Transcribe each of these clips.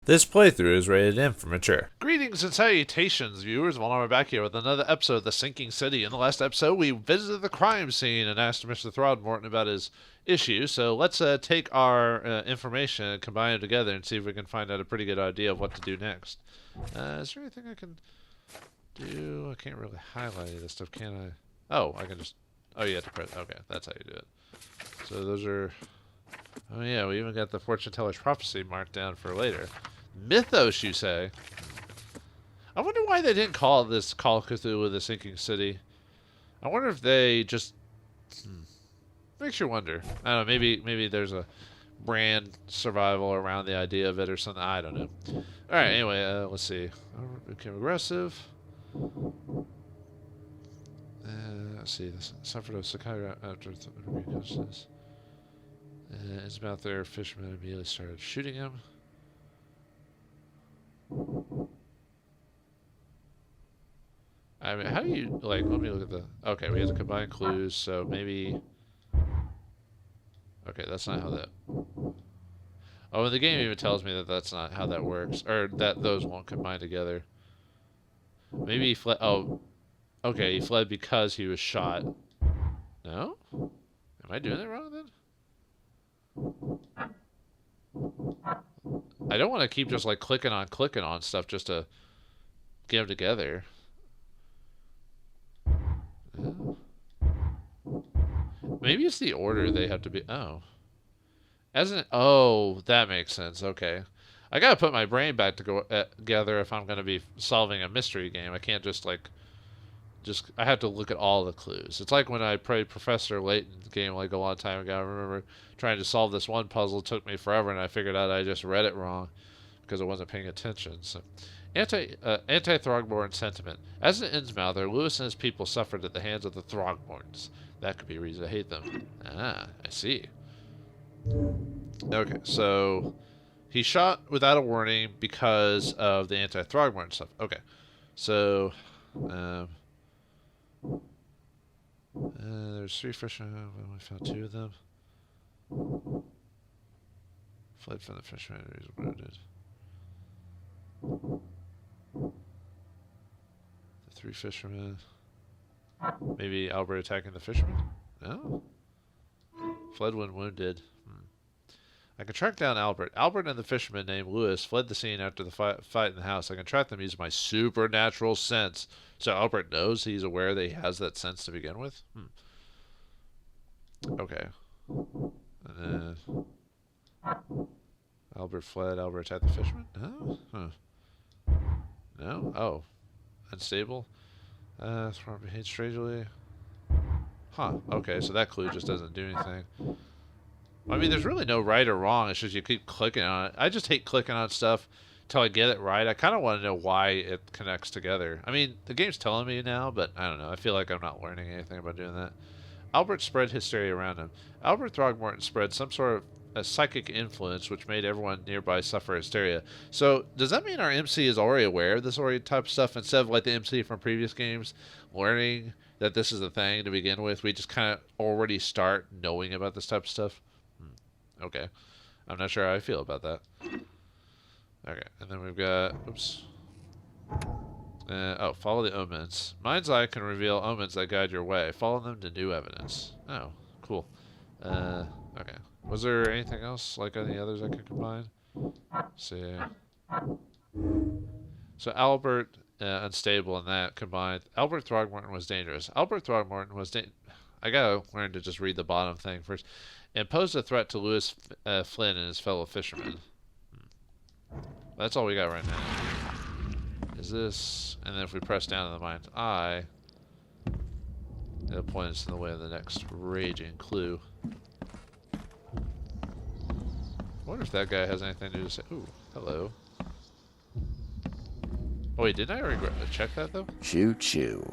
This playthrough is rated M for mature. Greetings and salutations, viewers. Vauldemare back here with another episode of The Sinking City. In the last episode, we visited the crime scene and asked Mr. Throgmorten about his issue. So let's take our information and combine it together and see if we can find out a pretty good idea of what to do next. Is there anything I can do? I can't really highlight this stuff, can I? Oh, I can just... Oh, you have to press... Okay, that's how you do it. So those are... Oh yeah, we even got the fortune teller's prophecy marked down for later. Mythos, you say? I wonder why they didn't call this Call of Cthulhu the Sinking City. I wonder if they just... Makes you wonder. I don't know, maybe there's a brand survival around the idea of it or something. I don't know. Alright, anyway, let's see. Became aggressive. Let's see. This suffered a psychiatric after consciousness. It's about their fishermen immediately started shooting him. I mean, how do you, like, let me look at the... Okay, we have to combine clues, so maybe... Okay, that's not how that... Oh, and the game even tells me that that's not how that works. Or that those won't combine together. Maybe he fled... Oh, okay, he fled because he was shot. No? Am I doing that wrong, then? I don't want to keep just, like, clicking on stuff just to get them together. Maybe it's the order they have to be. Oh. Oh, that makes sense. Okay. I gotta put my brain back together if I'm gonna be solving a mystery game. I can't just, like... I have to look at all the clues. It's like when I played Professor Layton's game, like, a long time ago. I remember trying to solve this one puzzle. It took me forever, and I figured out I just read it wrong because I wasn't paying attention. So, anti-Throgmorten sentiment. As an Innsmouther, Lewis and his people suffered at the hands of the Throgmortens. That could be a reason to hate them. Ah, I see. Okay, so he shot without a warning because of the anti-Throgmorten stuff. Okay, so there's 3 fishermen. We found 2 of them. Fled from the fishermen. He's wounded. The 3 fishermen. Maybe Albert attacking the fishermen? No? Fled when wounded. I can track down Albert. Albert and the fisherman named Lewis fled the scene after the fight in the house. I can track them using my supernatural sense. So Albert knows, he's aware that he has that sense to begin with? Okay. And then... Albert fled. Albert attacked the fisherman? No? Huh. No? Oh. Unstable? Behaved strangely. Huh. Okay, so that clue just doesn't do anything. I mean, there's really no right or wrong. It's just you keep clicking on it. I just hate clicking on stuff until I get it right. I kind of want to know why it connects together. I mean, the game's telling me now, but I don't know. I feel like I'm not learning anything about doing that. Albert spread hysteria around him. Albert Throgmorten spread some sort of a psychic influence which made everyone nearby suffer hysteria. So, does that mean our MC is already aware of this type of stuff instead of like the MC from previous games learning that this is a thing to begin with? We just kind of already start knowing about this type of stuff? Okay. I'm not sure how I feel about that. Okay, and then we've got... Oops. Follow the omens. Mind's eye can reveal omens that guide your way. Follow them to new evidence. Oh, cool. Okay. Was there anything else, like any others I could combine? Let's see. So Albert, unstable, and that combined. Albert Throgmorten was dangerous. Albert Throgmorten was I gotta learn to just read the bottom thing first. And posed a threat to Lewis Flynn and his fellow fishermen. That's all we got right now. Is this... And then if we press down on the mind's eye, it'll point us in the way of the next raging clue. I wonder if that guy has anything to do to say... Ooh, hello. Oh wait, didn't I already check that though? Choo choo.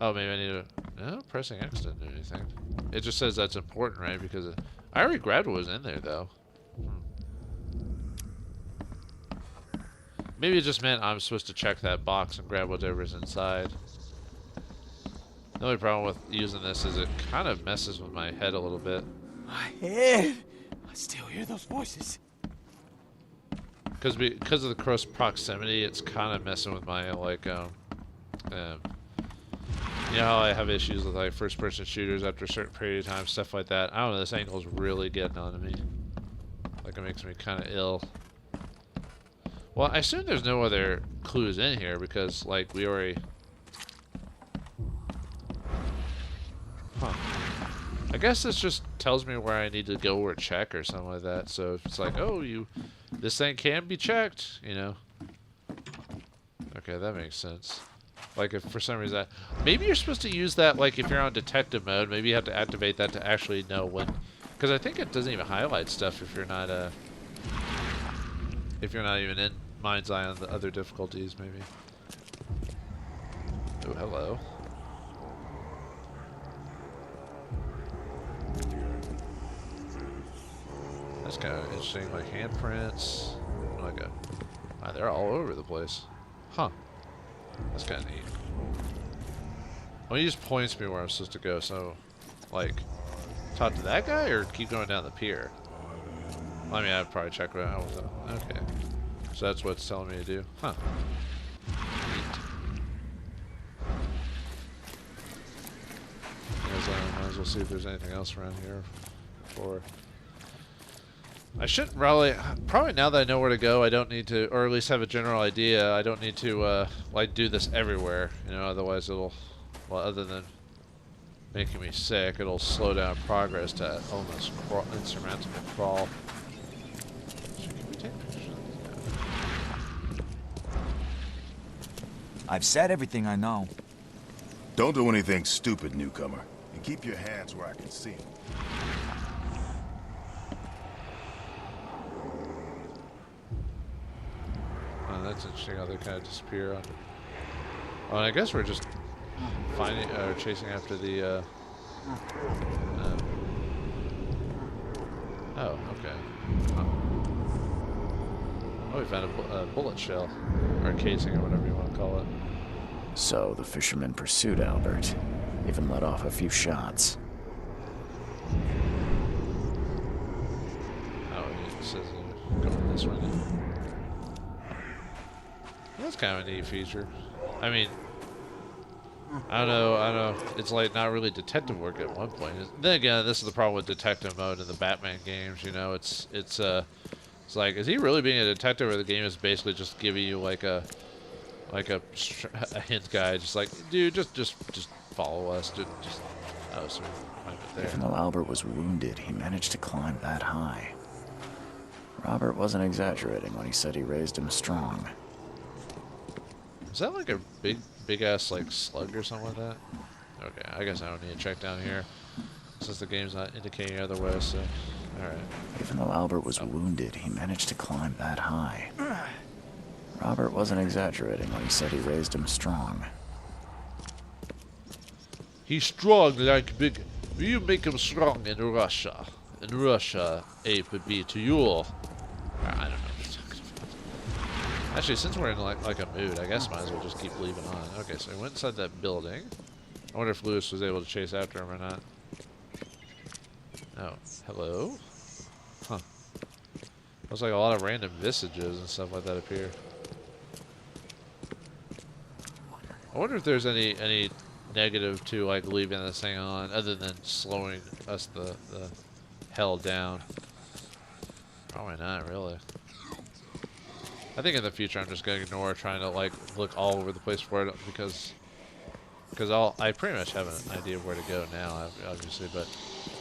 Oh, maybe I need to... No, pressing X didn't do anything. It just says that's important, right? Because I already grabbed what was in there, though. Maybe it just meant I'm supposed to check that box and grab whatever's inside. The only problem with using this is it kind of messes with my head a little bit. My head. I still hear those voices. Because of the close proximity, it's kind of messing with my like you know how I have issues with like first-person shooters after a certain period of time, stuff like that. I don't know. This angle's really getting onto me. Like it makes me kind of ill. Well, I assume there's no other clues in here because like we already. Huh. I guess this just tells me where I need to go or check or something like that. So if it's like, oh, this thing can be checked, you know. Okay, that makes sense. Like if for some reason, maybe you're supposed to use that like if you're on detective mode, maybe you have to activate that to actually know when, because I think it doesn't even highlight stuff if you're not even in mind's eye on the other difficulties, maybe. Oh, hello. That's kind of interesting, like handprints. Like wow, they're all over the place. Huh. That's kind of neat. Well, he just points me where I'm supposed to go, so, like, talk to that guy or keep going down the pier? I mean, I'd probably check what I was at. Okay. So that's what it's telling me to do. Huh. Neat. Might as well see if there's anything else around here before. I shouldn't probably now that I know where to go, I don't need to, or at least have a general idea, I don't need to, like, do this everywhere, you know, otherwise it'll, well, other than making me sick, it'll slow down progress to almost insurmountable crawl. Can we take pictures of this guy? I've said everything I know. Don't do anything stupid, newcomer, and keep your hands where I can see them. That's interesting how they kind of disappear. Oh, and I guess we're just finding, chasing after the. Oh, okay. Oh, we found a bullet shell, or casing, or whatever you want to call it. So the fisherman pursued Albert, even let off a few shots. Oh, it says going this way now. That's kind of a neat feature. I mean, I don't know. It's like not really detective work at one point. Then again, this is the problem with detective mode in the Batman games. You know, it's like, is he really being a detective, or the game is basically just giving you like a hint guide, just like, dude, just follow us. Just oh, so we find it there. Even though Albert was wounded, he managed to climb that high. Robert wasn't exaggerating when he said he raised him strong. Is that like a big ass like slug or something like that? Okay, I guess I don't need to check down here since the game's not indicating other way, so alright. Even though Albert was wounded, he managed to climb that high. Robert wasn't exaggerating when he said he raised him strong. He's strong like big. You make him strong in Russia. In Russia, ape would be to you. I don't know. Actually, since we're in like a mood, I guess might as well just keep leaving on. Okay, so we went inside that building. I wonder if Lewis was able to chase after him or not. Oh, hello? Huh. Looks like a lot of random visages and stuff like that appear. I wonder if there's any negative to like leaving this thing on, other than slowing us the hell down. Probably not, really. I think in the future I'm just gonna ignore trying to like look all over the place for it, because I pretty much have an idea of where to go now, obviously, but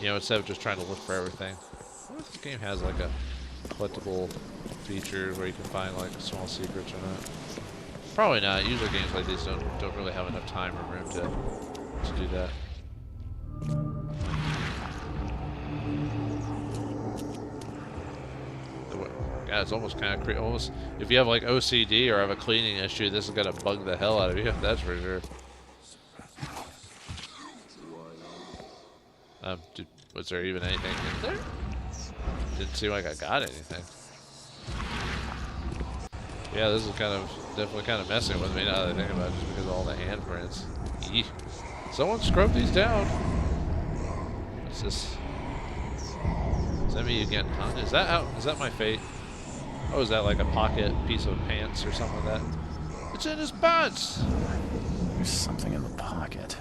you know, instead of just trying to look for everything. What if this game has like a collectible feature where you can find like small secrets or not? Probably not. Usually games like these don't really have enough time or room to do that. God, it's almost kind of almost, if you have like OCD or have a cleaning issue, this is gonna bug the hell out of you. That's for sure. Was there even anything in there? Didn't seem like I got anything. Yeah, this is definitely kind of messing with me now that I think about it, just because of all the handprints. Eesh. Someone scrub these down. What's this? Is that me again, huh? Is that out? Is that my fate? Oh, is that like a pocket piece of pants or something like that? It's in his pants! There's something in the pocket.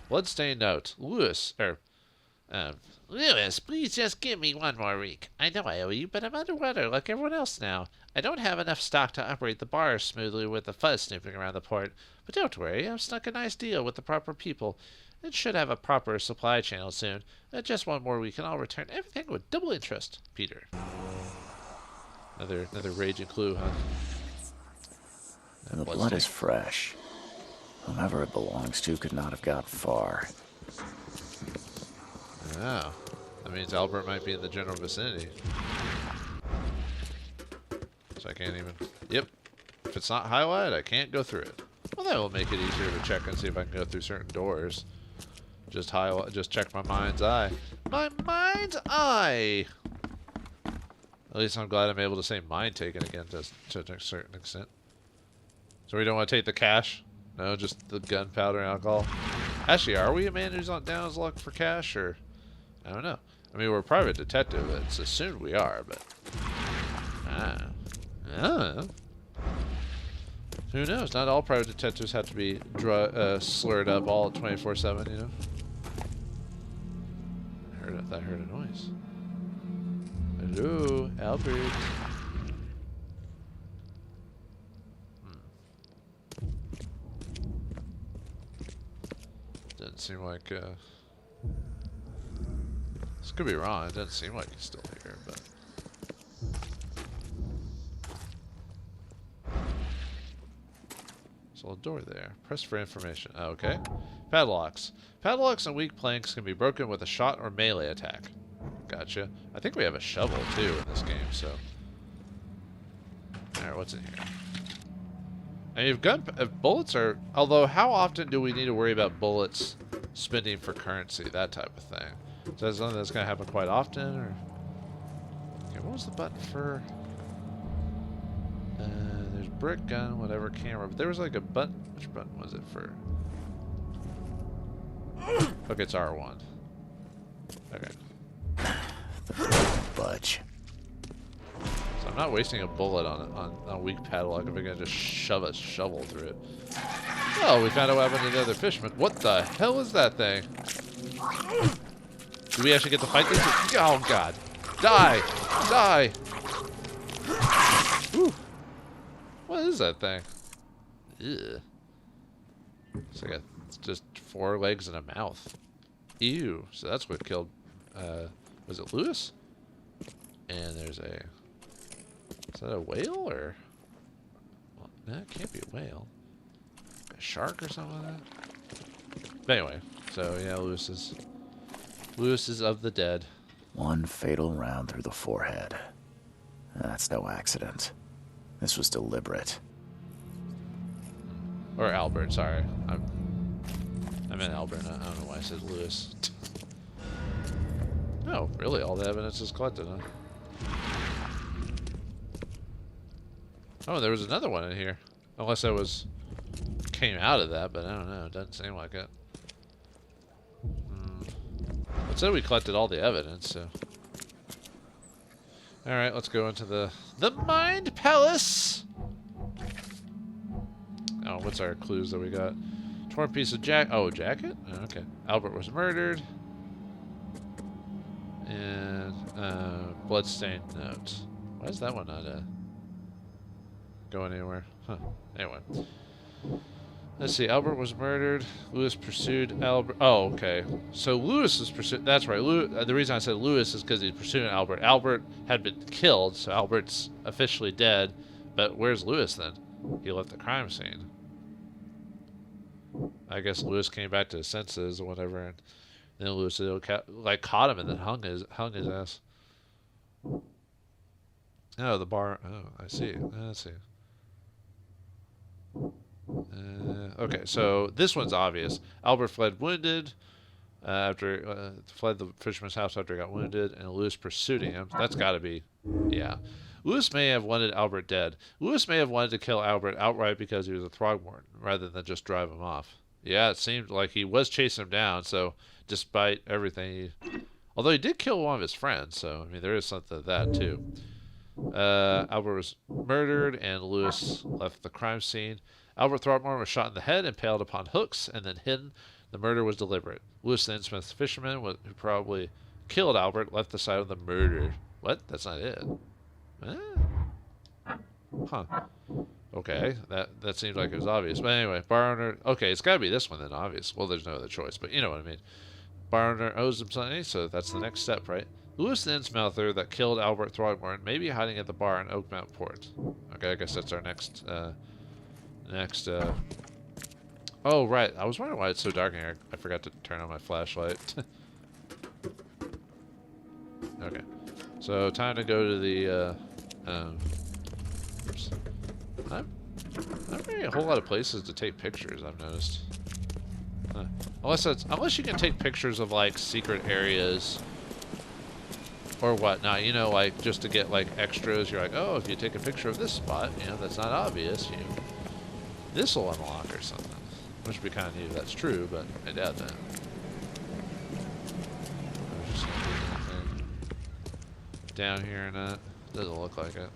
Bloodstained note. Lewis, Lewis, please just give me one more week. I know I owe you, but I'm underwater like everyone else now. I don't have enough stock to operate the bar smoothly with the fuzz snooping around the port. But don't worry, I've snuck a nice deal with the proper people. It should have a proper supply channel soon. Just one more week and I'll return everything with double interest. Peter. Another raging clue, huh? And the blood is fresh. Whomever it belongs to could not have got far. Oh. That means Albert might be in the general vicinity. So I can't even... Yep. If it's not highlighted, I can't go through it. Well, that will make it easier to check and see if I can go through certain doors. Just highlight, just check my mind's eye. My mind's eye! At least I'm glad I'm able to say mind taken again to a certain extent. So we don't want to take the cash? No, just the gunpowder and alcohol? Actually, are we a man who's on down his luck for cash, or... I don't know. I mean, we're a private detective. It's assumed we are, but... Who knows? Not all private detectives have to be slurred up all 24/7, you know? I heard a noise. Hello, Albert. Doesn't seem like, this could be wrong. It doesn't seem like he's still here, but... There's a little door there. Press for information. Oh, okay. Padlocks. Padlocks and weak planks can be broken with a shot or melee attack. Gotcha. I think we have a shovel, too, in this game, so... Alright, what's in here? I mean, if bullets are... Although, how often do we need to worry about bullets spending for currency? That type of thing. So that's something that's going to happen quite often, or... Okay, what was the button for... there's brick gun, whatever, camera. But there was like a button... Which button was it for? Okay, it's R1. Okay. Budge. So I'm not wasting a bullet on a weak padlock if I'm going to just shove a shovel through it. Oh, we found out what happened to the other fisherman. What the hell is that thing? Do we actually get to fight this? Oh, God. Die! Die! Whew. What is that thing? Ew. It's like it's just 4 legs and a mouth. Ew. So that's what killed, was it Lewis? And there's a... Is that a whale, or... Well, no, it can't be a whale. A shark or something like that? But anyway, so yeah, Lewis is of the dead. One fatal round through the forehead. That's no accident. This was deliberate. Or Albert, sorry. I meant Albert. I don't know why I said Lewis. No, really, all the evidence is collected, huh? Oh, there was another one in here. Unless that came out of that, but I don't know. It doesn't seem like it. It said we collected all the evidence, so... Alright, let's go into the Mind Palace! Oh, what's our clues that we got? Torn piece of jacket. Oh, okay. Albert was murdered. And, bloodstained note. Why is that one not, going anywhere? Huh. Anyway. Let's see. Albert was murdered. Lewis pursued Albert. Oh, okay. So Lewis is pursuing... That's right. The reason I said Lewis is because he's pursuing Albert. Albert had been killed, so Albert's officially dead. But where's Lewis then? He left the crime scene. I guess Lewis came back to his senses or whatever, and then Lewis like caught him and then hung his ass. Oh, the bar. Oh, I see. Let's see. Okay, so this one's obvious. Albert fled wounded after fled the fisherman's house after he got wounded, and Lewis pursued him. That's got to be, yeah. Lewis may have wanted Albert dead. Lewis may have wanted to kill Albert outright because he was a Throgmorten, rather than just drive him off. Yeah, it seemed like he was chasing him down, so despite everything, although he did kill one of his friends, so, I mean, there is something to that, too. Albert was murdered, and Lewis left the crime scene. Albert Throgmorten was shot in the head, impaled upon hooks, and then hidden. The murder was deliberate. Lewis the Innsmouth fisherman, who probably killed Albert, left the site of the murder. What? That's not it. Huh. Okay, that seems like it was obvious. But anyway, bar owner... Okay, it's got to be this one then, obvious. Well, there's no other choice, but you know what I mean. Bar owner owes him something, so that's the next step, right? Lewis the Innsmouther that killed Albert Throgmorten may be hiding at the bar in Oakmont Port. Okay, I guess that's our next... Oh, right. I was wondering why it's so dark in here. I forgot to turn on my flashlight. Okay. So, time to go to the, oops. I'm not really a whole lot of places to take pictures, I've noticed. Unless you can take pictures of, like, secret areas or whatnot, you know, like, just to get, like, extras. You're like, oh, if you take a picture of this spot, you know, that's not obvious, this will unlock or something. Which would be kind of neat if that's true, but I doubt that. Down here or not. Doesn't look like it.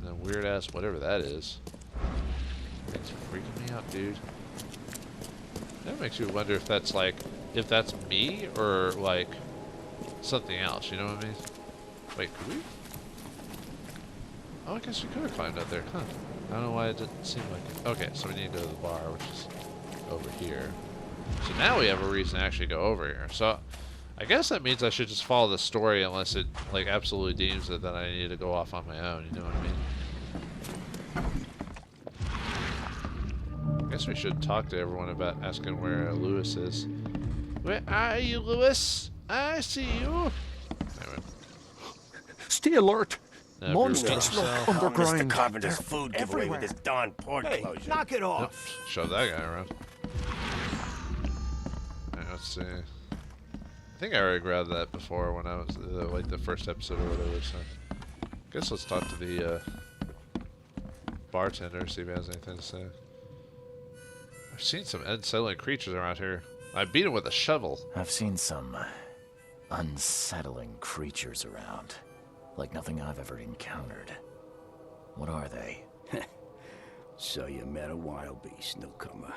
That weird ass whatever that is. It's freaking me out, dude. That makes you wonder if that's like, if that's me or like something else, you know what I mean? Wait, could we? Oh, I guess we could have climbed up there, huh? I don't know why it didn't seem like it. Okay, so we need to go to the bar, which is over here. So now we have a reason to actually go over here. So I guess that means I should just follow the story unless it like absolutely deems it that I need to go off on my own, you know what I mean? I guess we should talk to everyone about asking where Lewis is. Where are you, Lewis? I see you. Anyway. Stay alert. Monsters underground. Mr. Carpenter's food giveaway with this darn port closure. Knock it off. Yep. Show that guy around. Alright, let's see. I think I already grabbed that before when I was like the first episode or whatever. So, guess let's talk to the bartender, see if he has anything to say. I've seen some unsettling creatures around here. I beat him with a shovel. I've seen some unsettling creatures around. Like nothing I've ever encountered. What are they? So you met a wild beast, newcomer.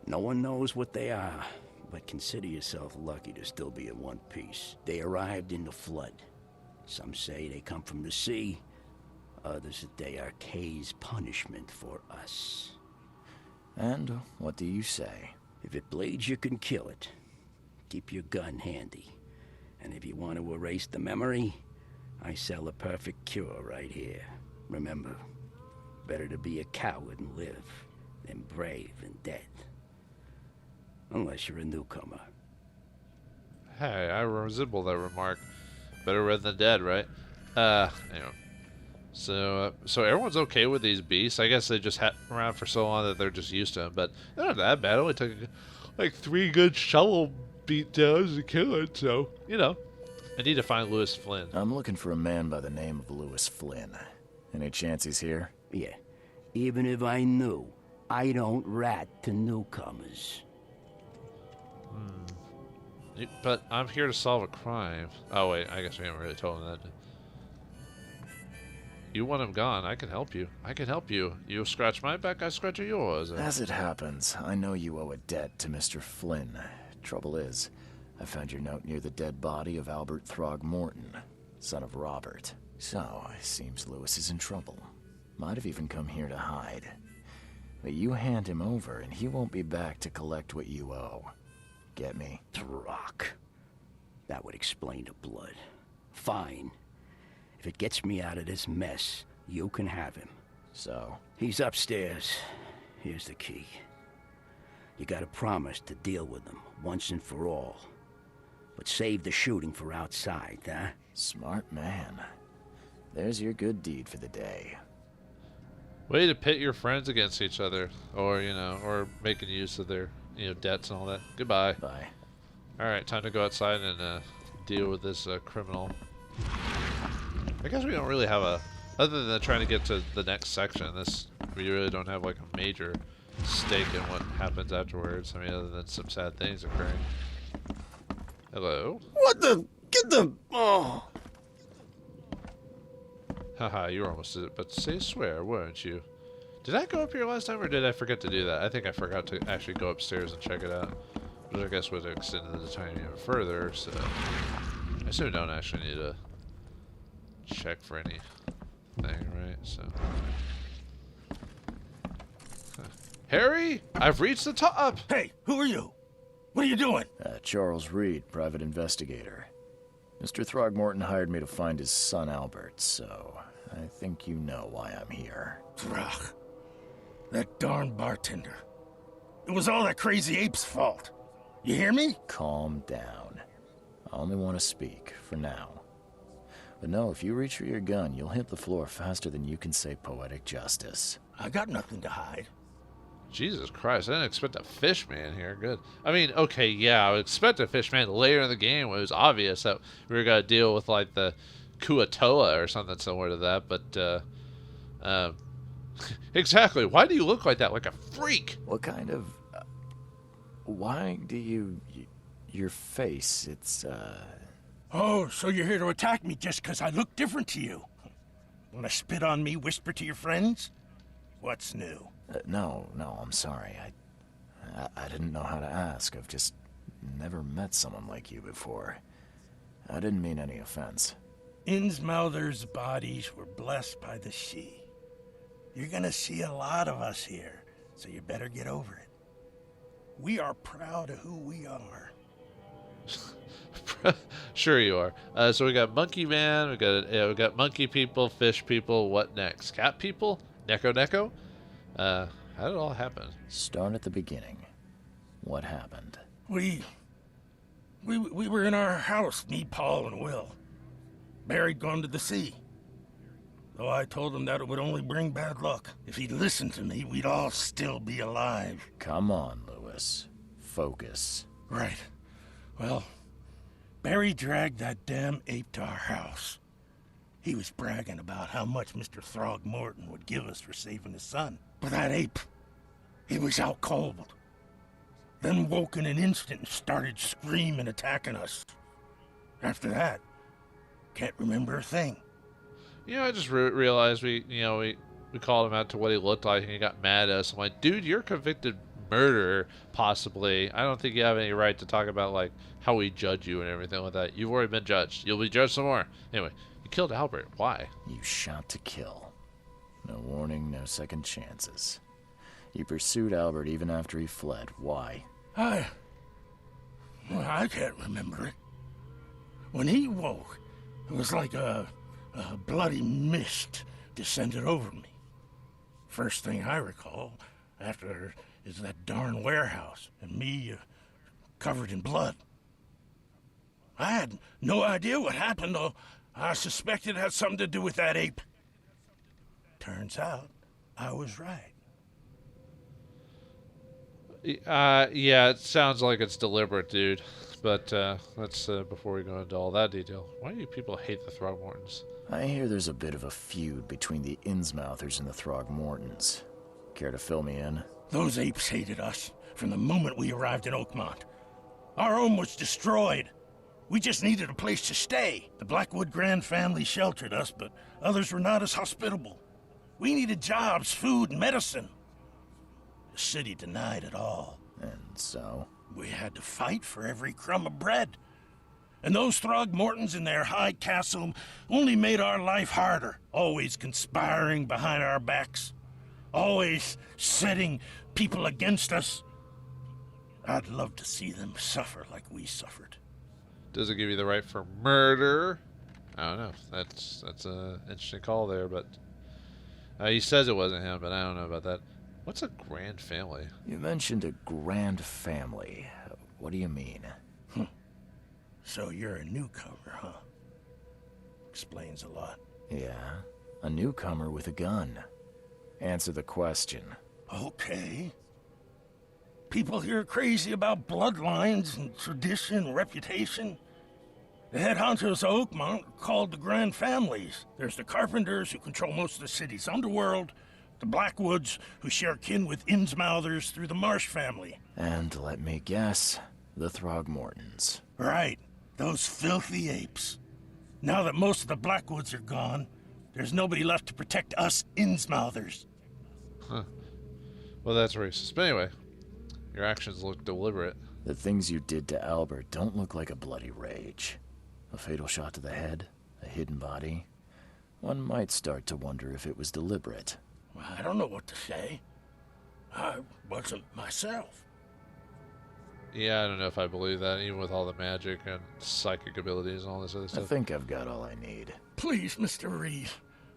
No one knows what they are, but consider yourself lucky to still be in one piece. They arrived in the flood. Some say they come from the sea. Others that they are Kay's punishment for us. And what do you say? If it bleeds, you can kill it. Keep your gun handy. And if you want to erase the memory, I sell a perfect cure right here. Remember, better to be a coward and live than brave and dead. Unless you're a newcomer. Hey, I resemble that remark. Better red than dead, right? Anyway. So everyone's okay with these beasts. I guess they just had around for so long that they're just used to them. But they're not that bad. It only took like 3 good shovel beatdowns to kill it. So, you know. I need to find Lewis Flynn. I'm looking for a man by the name of Lewis Flynn. Any chance he's here? Yeah. Even if I knew, I don't rat to newcomers. But I'm here to solve a crime. Oh, wait. I guess we haven't really told him that. You want him gone. I can help you. I can help you. You scratch my back, I scratch yours. As it happens, I know you owe a debt to Mr. Flynn. Trouble is, I found your note near the dead body of Albert Throgmorten, son of Robert. So, it seems Lewis is in trouble. Might have even come here to hide. But you hand him over and he won't be back to collect what you owe. Get me? Throg. That would explain the blood. Fine. If it gets me out of this mess, you can have him. So? He's upstairs. Here's the key. You gotta promise to deal with him once and for all. But save the shooting for outside, huh? Smart man. There's your good deed for the day. Way to pit your friends against each other. Or, you know, or making use of their, you know, debts and all that. Goodbye. Bye. Alright, time to go outside and deal with this criminal. I guess we don't really have a... Other than trying to get to the next section, we really don't have like a major stake in what happens afterwards. I mean, other than some sad things occurring. Hello? What the? Get the. Oh. Haha, you were almost about to say swear, weren't you? Did I go up here last time, or did I forget to do that? I think I forgot to actually go upstairs and check it out. Which I guess would have extended the time even further, so... I assume I don't actually need to check for anything, right? So... Harry, I've reached the top! Hey, who are you? What are you doing? Charles Reed, private investigator. Mr. Throgmorten hired me to find his son Albert, so I think you know why I'm here. Throg. That darn bartender. It was all that crazy ape's fault. You hear me? Calm down. I only want to speak, for now. But no, if you reach for your gun, you'll hit the floor faster than you can say poetic justice. I got nothing to hide. Jesus Christ, I didn't expect a fish man here. Good. I mean, okay, yeah, I would expect a fish man later in the game when it was obvious that we were going to deal with, like, the Kuatoa or something similar to that, but, exactly. Why do you look like that? Like a freak? What kind of... why do you... your face, it's, Oh, so you're here to attack me just because I look different to you? Want to spit on me, whisper to your friends? What's new? No, I'm sorry. I didn't know how to ask. I've just never met someone like you before. I didn't mean any offense. Innsmouther's bodies were blessed by the sea. You're gonna see a lot of us here, so you better get over it. We are proud of who we are. Sure you are. So we got Monkey Man, we got Monkey People, Fish People. What next? Cat People? Neko? How did it all happen? Start at the beginning. What happened? We were in our house, me, Paul, and Will. Barry'd gone to the sea. Though I told him that it would only bring bad luck. If he'd listened to me, we'd all still be alive. Come on, Lewis. Focus. Right. Well, Barry dragged that damn ape to our house. He was bragging about how much Mr. Throgmorten would give us for saving his son. But that ape, he was out cold. Then woke in an instant and started screaming, attacking us. After that, can't remember a thing. You know, I just realized we called him out to what he looked like, and he got mad at us. I'm like, dude, you're a convicted murderer, possibly. I don't think you have any right to talk about, like, how we judge you and everything like that. You've already been judged. You'll be judged some more. Anyway, you killed Albert. Why? You shot to kill. No warning, no second chances. You pursued Albert even after he fled. Why? I can't remember it. When he woke, it was like a bloody mist descended over me. First thing I recall after is that darn warehouse and me covered in blood. I had no idea what happened, though. I suspected it had something to do with that ape. Turns out, I was right. Yeah, it sounds like it's deliberate, dude. But let's, before we go into all that detail, why do you people hate the Throgmortens? I hear there's a bit of a feud between the Innsmouthers and the Throgmortens. Care to fill me in? Those apes hated us from the moment we arrived in Oakmont. Our home was destroyed. We just needed a place to stay. The Blackwood Grand family sheltered us, but others were not as hospitable. We needed jobs, food, and medicine. The city denied it all. And so? We had to fight for every crumb of bread. And those Throgmortens in their high castle only made our life harder, always conspiring behind our backs, always setting people against us. I'd love to see them suffer like we suffered. Does it give you the right for murder? I don't know. That's an interesting call there, but he says it wasn't him, but I don't know about that. What's a grand family? You mentioned a grand family. What do you mean? So you're a newcomer, huh? Explains a lot. Yeah, a newcomer with a gun. Answer the question. Okay. People here are crazy about bloodlines and tradition and reputation. The head honchos of Oakmont are called the Grand Families. There's the Carpenters, who control most of the city's underworld, The Blackwoods, who share kin with Innsmouthers through the Marsh family. And let me guess, the Throgmortens. Right. Those filthy apes. Now that most of the Blackwoods are gone, there's nobody left to protect us Innsmouthers. Huh. Well, that's racist. But anyway, your actions look deliberate. The things you did to Albert don't look like a bloody rage. A fatal shot to the head, a hidden body. One might start to wonder if it was deliberate. I don't know what to say. I wasn't myself. Yeah, I don't know if I believe that, even with all the magic and psychic abilities and all this other I stuff. think I've got all I need. Please, Mr. Reed,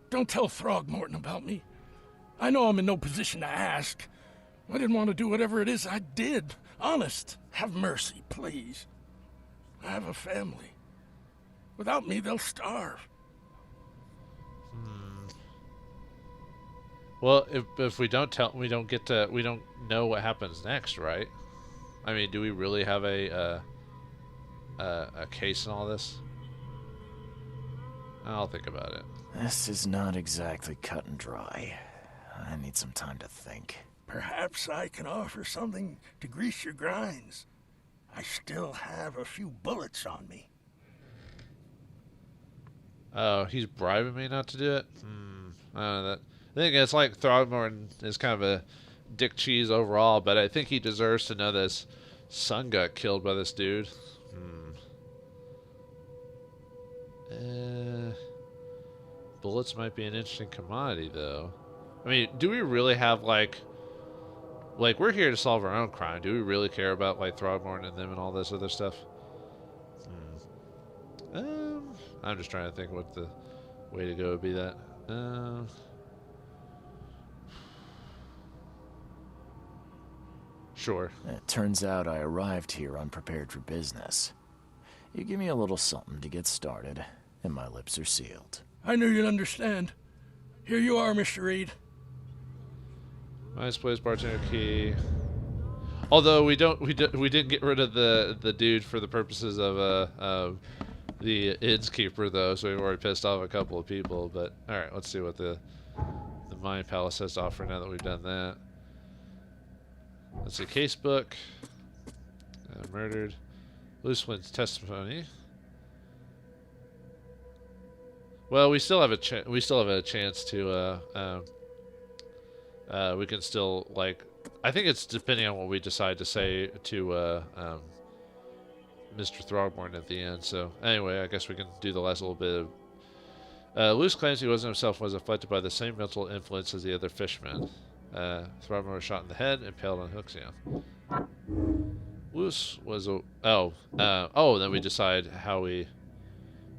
don't tell Throgmorten about me. I know I'm in no position to ask. I didn't want to do whatever it is I did. Honest, have mercy, please. I have a family. Without me, they'll starve. Well, if we don't tell, we don't know what happens next, right? I mean, do we really have a case in all this? I'll think about it. This is not exactly cut and dry. I need some time to think. Perhaps I can offer something to grease your grinds. I still have a few bullets on me. Oh, he's bribing me not to do it? I don't know that. I think it's like Throgmorten is kind of a dick cheese overall, but I think he deserves to know that his son got killed by this dude. Bullets might be an interesting commodity, though. I mean, do we really have, like we're here to solve our own crime. Do we really care about, like, Throgmorten and them and all this other stuff? I'm just trying to think what the way to go would be that. Sure. It turns out I arrived here unprepared for business. You give me a little something to get started, and my lips are sealed. I knew you'd understand. Here you are, Mr. Reed. Nice place, bartender key. Although we didn't get rid of the dude for the purposes of the innkeeper, though, so we've already pissed off a couple of people. But all right, let's see what the Mind Palace has to offer now that we've done that. Let's see, casebook. Murdered. Loosewood's testimony. Well, we still have a chance to. We can still, like, I think it's depending on what we decide to say to Mr. Throgmorten at the end. So anyway, I guess we can do the last little bit of. Luce claims he wasn't himself, was afflicted by the same mental influence as the other fishermen. Throgmorten was shot in the head and impaled on hooks. Yeah. Luce was then we decide how we.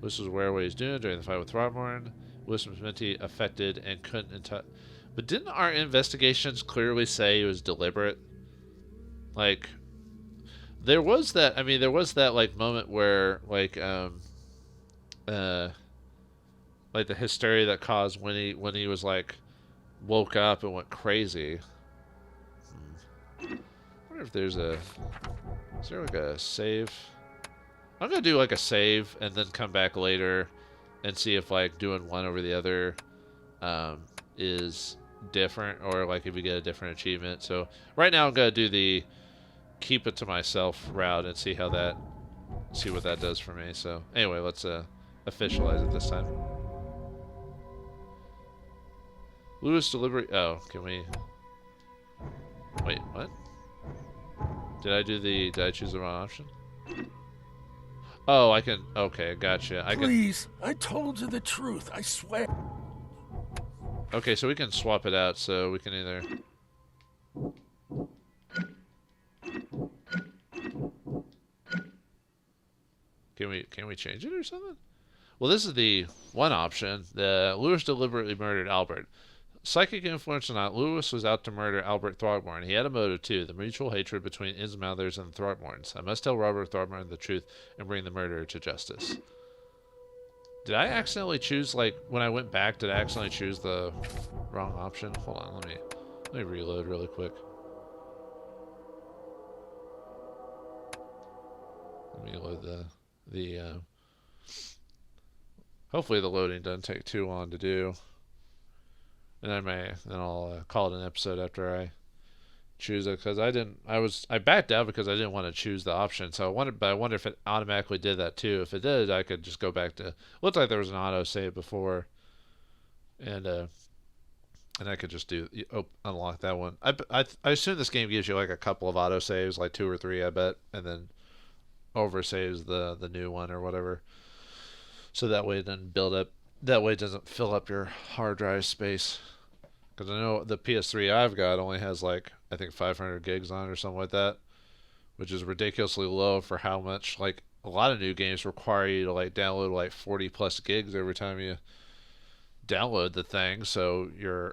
Luce was aware of what he was doing during the fight with Throgmorten. Luce was mentally affected and couldn't. But didn't our investigations clearly say it was deliberate? Like, there was that. I mean, there was that, like, moment where, like the hysteria that caused when he was, like, woke up and went crazy. I wonder if there's is there like a save? I'm gonna do like a save and then come back later and see if, like, doing one over the other is different, or like if we get a different achievement. So right now I'm gonna do the keep it to myself route and see what that does for me. So anyway, let's officialize it this time. Lewis delivery. Oh, can we? Wait, what? Did I choose the wrong option? Oh, I can. Okay, gotcha. Please, I told you the truth. I swear. Okay, so we can swap it out. So we can either. Can we change it or something? Well, this is the one option. The Lewis deliberately murdered Albert. Psychic influence or not, Lewis was out to murder Albert Throgmorten. He had a motive too, the mutual hatred between Innsmouthers and the Throgmortens. I must tell Robert Throgmorten the truth and bring the murderer to justice. Did I accidentally choose, like, when I went back, did I accidentally choose the wrong option? Hold on, let me reload really quick. Let me load the hopefully the loading doesn't take too long to do. and then I'll call it an episode after I choose it, because I backed out because I didn't want to choose the option. So I wonder if it automatically did that too. If it did, I could just go back to. Looked like there was an auto save before, and I could just unlock that one. I assume this game gives you like a couple of auto saves, like 2 or 3, I bet, and then over saves the new one or whatever. So that way it doesn't build up. That way it doesn't fill up your hard drive space. Because I know the PS3 I've got only has like, I think 500 gigs on it or something like that, which is ridiculously low for how much, like, a lot of new games require you to like download like 40 plus gigs every time you download the thing. So you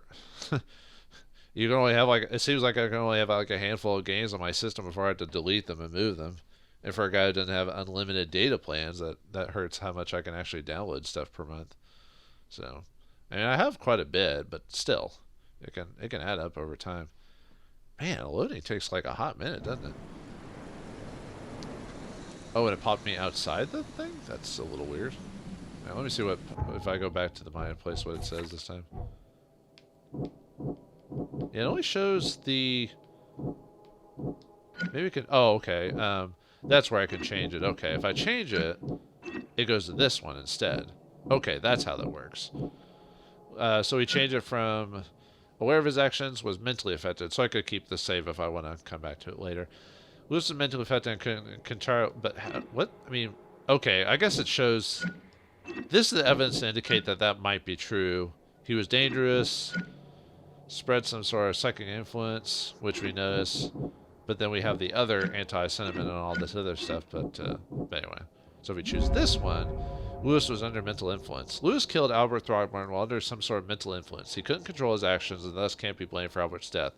can only have like, it seems like I can only have like a handful of games on my system before I have to delete them and move them. And for a guy who doesn't have unlimited data plans, that hurts how much I can actually download stuff per month. So, I mean, I have quite a bit, but still, it can add up over time. Man, loading takes like a hot minute, doesn't it? Oh, and it popped me outside the thing? That's a little weird. Now, let me see what, if I go back to the Mayan place, what it says this time. Yeah, it only shows the... Maybe we can... Oh, okay. That's where I can change it. Okay, if I change it, it goes to this one instead. Okay, that's how that works. So we change it from aware of his actions was mentally affected, so I could keep the save if I want to come back to it later. Lewis is mentally affected and can try, but what? I mean, okay, I guess it shows... This is the evidence to indicate that might be true. He was dangerous, spread some sort of psychic influence, which we notice, but then we have the other anti-sentiment and all this other stuff, but anyway. So if we choose this one, Lewis was under mental influence. Lewis killed Albert Throgmorten while under some sort of mental influence. He couldn't control his actions and thus can't be blamed for Albert's death.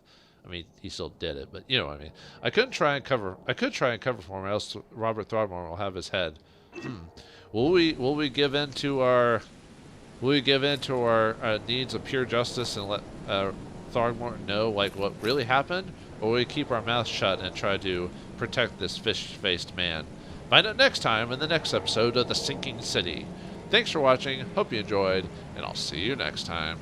I mean, he still did it, but you know what I mean. I could try and cover for him, or else Robert Throgmorten will have his head. Will we give in to our needs of pure justice and let Throgmorten know like what really happened, or will we keep our mouths shut and try to protect this fish-faced man? Find out next time in the next episode of The Sinking City. Thanks for watching, hope you enjoyed, and I'll see you next time.